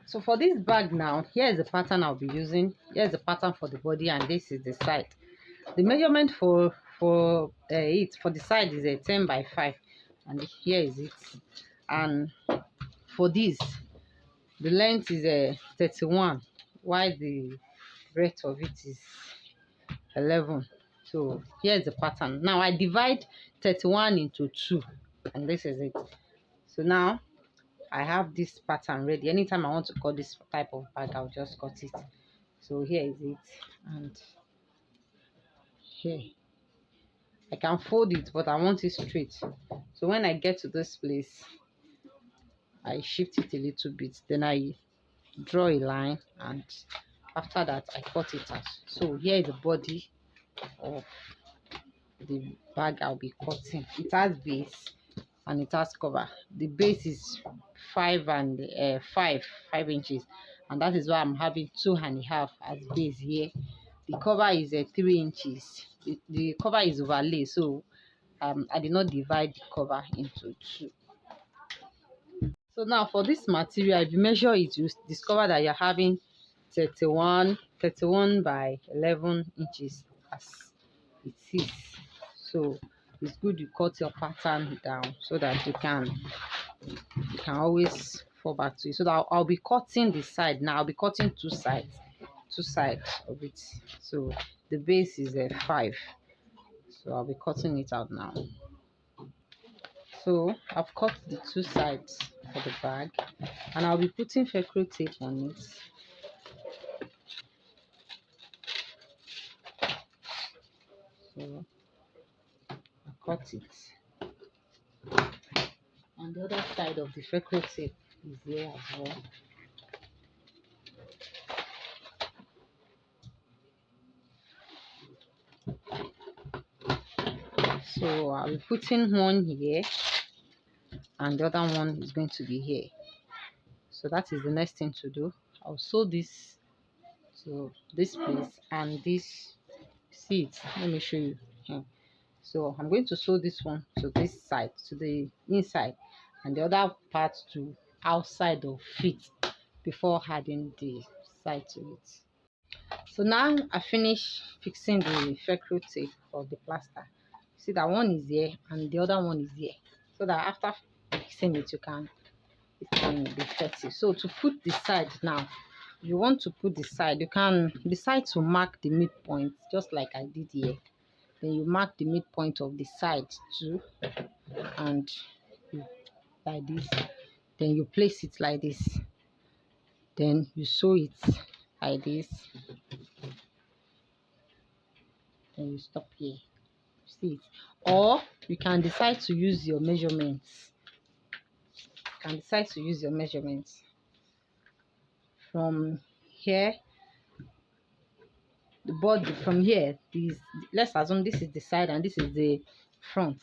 So for this bag now, here is the pattern I'll be using. Here's the pattern for the body, and this is the side. The measurement for it for the side is a 10 by 5, and here is it. And for this, the length is a 31, while the breadth of it is 11. So here's the pattern. Now I divide 31 into 2, and this is it. So now I have this pattern ready. Anytime I want to cut this type of bag, I'll just cut it. So here is it, and here I can fold it, but I want it straight. So when I get to this place, I shift it a little bit, then I draw a line, and after that I cut it out. So here is the body of the bag I'll be cutting. It has base and it has cover. The base is 5 inches, and that is why I'm having 2.5 as base here. The cover is 3 inches. The cover is overlay, so I did not divide the cover into 2. So now for this material, if you measure it, you discover that you're having 31 by 11 inches as it is. So it's good you cut your pattern down so that you can always fall back to it. So that I'll be cutting the side now. I'll be cutting two sides of it. So the base is 5. So I'll be cutting it out now. So I've cut the 2 sides for the bag, and I'll be putting Velcro tape on it. So I cut it, and the other side of the Velcro tape is here as well. So I'll be putting one here, and the other one is going to be here. So that is the next thing to do. I'll sew this to this place, and this, see it, let me show you. So I'm going to sew this one to this side, to the inside, and the other part to outside of feet before adding the side to it. So now I finish fixing the Velcro tape of the plaster. See that one is here and the other one is here, so that after fixing it, it can be effective. So to put the side now, if you want to put the side, you can decide to mark the midpoint just like I did here. Then you mark the midpoint of the side too, and like this. Then you place it like this. Then you sew it like this. Then you stop here. See it. Or you can decide to use your measurements. From here, the body from here. Let's assume this is the side and this is the front.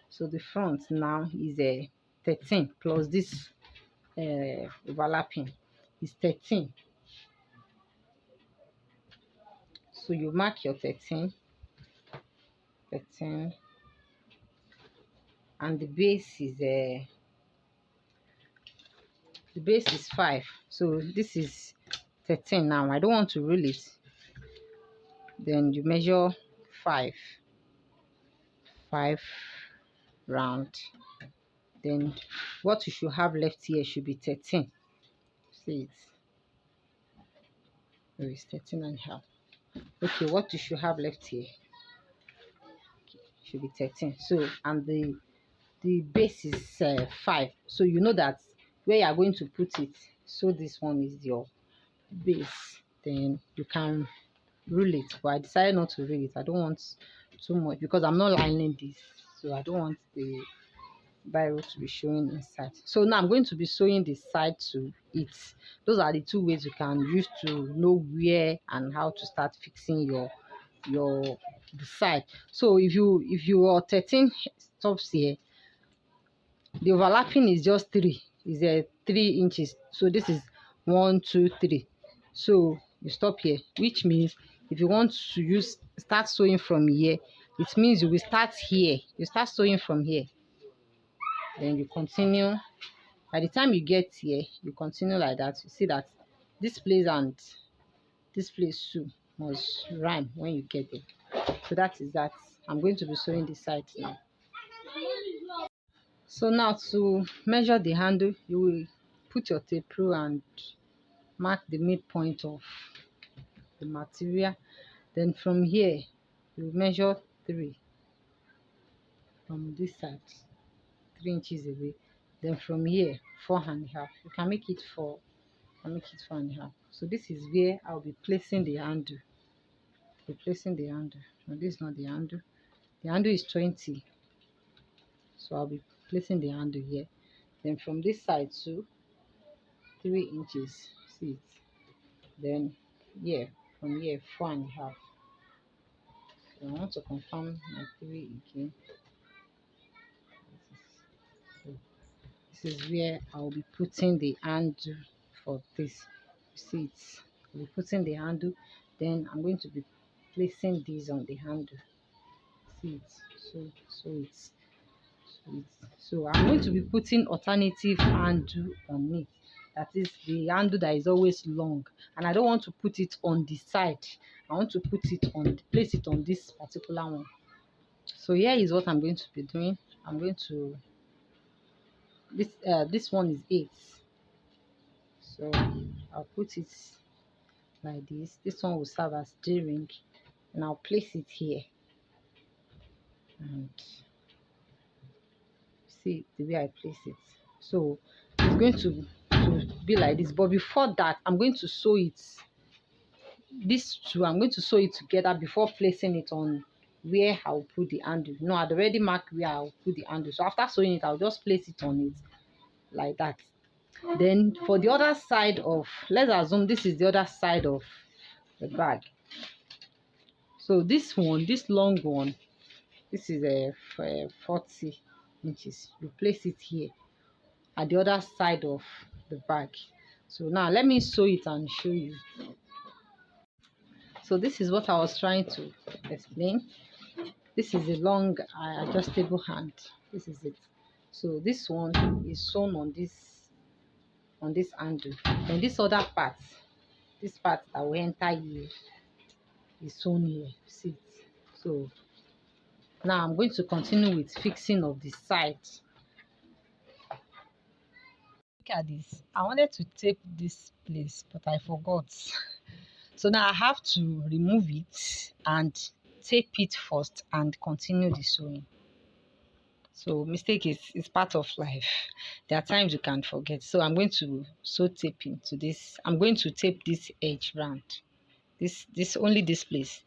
So the front now is 13 plus this overlapping is 13. So you mark your 13, and the base is 5. So this is 13 now. I don't want to rule it. Then you measure 5 round. Then what you should have left here should be 13. See it? There is 13.5. Okay, what you should have left here should be 13. So, and the base is 5. So you know that where you are going to put it. So this one is your base. Then you can rule it, but I decided not to rule it. I don't want too much because I'm not lining this, so I don't want the biro to be showing inside. So now I'm going to be sewing the side to it. Those are the 2 ways you can use to know where and how to start fixing the side. So if your 13 stops here, the overlapping is just 3. Is 3 inches. So this is 1, 2, 3. So you stop here, which means if you want to start sewing from here, it means you will start here. You start sewing from here, then you continue By the time you get here, you continue like that. You see that this place and this place too must rhyme when you get there. So that is that. I'm going to be sewing this side now. So now to measure the handle, you will put your tape through and mark the midpoint of the material. Then from here, you measure 3 from this side, 3 inches away. Then from here, 4.5. You can make it 4. I make it 4.5. So this is where I'll be placing the handle. Replacing the handle. No, this is not the handle. The handle is 20. So I'll be placing the handle here. Then from this side to 3 inches. See it. Then here, from here, 4.5. So I want to confirm my 3 again. So this is where I'll be putting the handle for this. You see it. I'll be putting the handle. Then I'm going to be placing this on the handle. See it. So I'm going to be putting alternative handle on it. That is the handle that is always long, and I don't want to put it on the side. I want to put it on, place it on this particular one. So here is what I'm going to be doing. I'm going to this one is 8, so I'll put it like this. This one will serve as D-ring, and I'll place it here. And see the way I place it. So it's going to be like this, but before that I'm going to sew it. These two I'm going to sew it together before placing it on where I'll put the handle. No, I'd already marked where I'll put the handle, so after sewing it I'll just place it on it like that. Then for the other side of, let's assume this is the other side of the bag. So this one, this long one, this is a 40 inches. You place it here at the other side of the bag. So now let me sew it and show you. So this is what I was trying to explain. This is a long adjustable hand. This is it. So this one is sewn on this handle. Then this other part, this part that will enter here, is sewn here. See it. So now I'm going to continue with fixing of the side. Look at this. I wanted to tape this place, but I forgot. So now I have to remove it and tape it first and continue the sewing. So mistake is part of life. There are times you can forget. So I'm going to sew taping to this. I'm going to tape this edge round. This only this place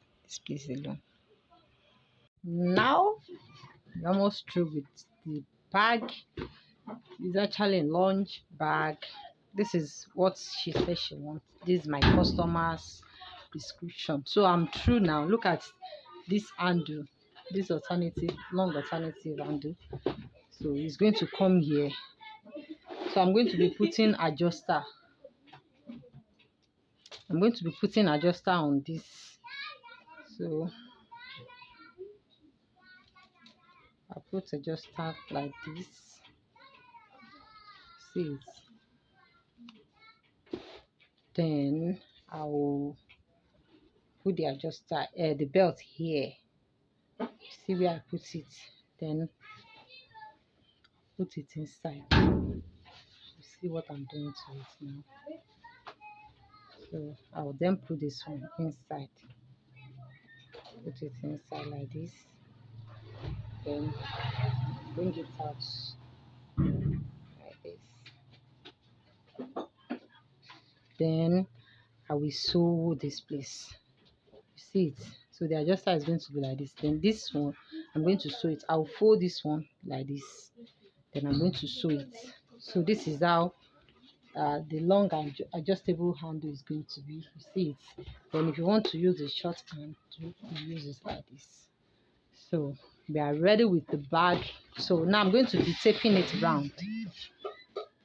alone. Now we're almost through with the bag. It's actually a lunch bag. This is what she said she wants. This is my customer's prescription. So I'm through now. Look at this handle, this alternative, long alternative handle. So it's going to come here. So I'm going to be putting adjuster. I'm going to be putting adjuster on this. So I'll put adjuster like this. See it. Then I will put the adjuster, the belt here. See where I put it. Then put it inside. You see what I'm doing to it now. So I will then put this one inside. Put it inside like this. Then bring it out like this. Then I will sew this place. You see it. So the adjuster is going to be like this. Then this one, I'm going to sew it. I'll fold this one like this. Then I'm going to sew it. So this is how the long adjustable handle is going to be. You see it. Then if you want to use the short hand, you use it like this. So we are ready with the bag. So now I'm going to be taping it round.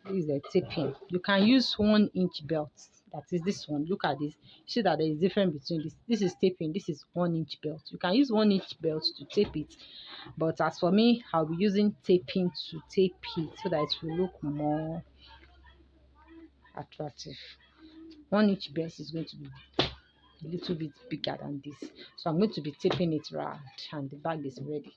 This is the taping. You can use 1-inch belt. that is this one. Look at this. See that there is difference between this. This is taping. This is 1-inch belt. You can use 1-inch belt to tape it, but as for me, I'll be using taping to tape it so that it will look more attractive. 1-inch belt is going to be a little bit bigger than this, so I'm going to be taping it round, and the bag is ready.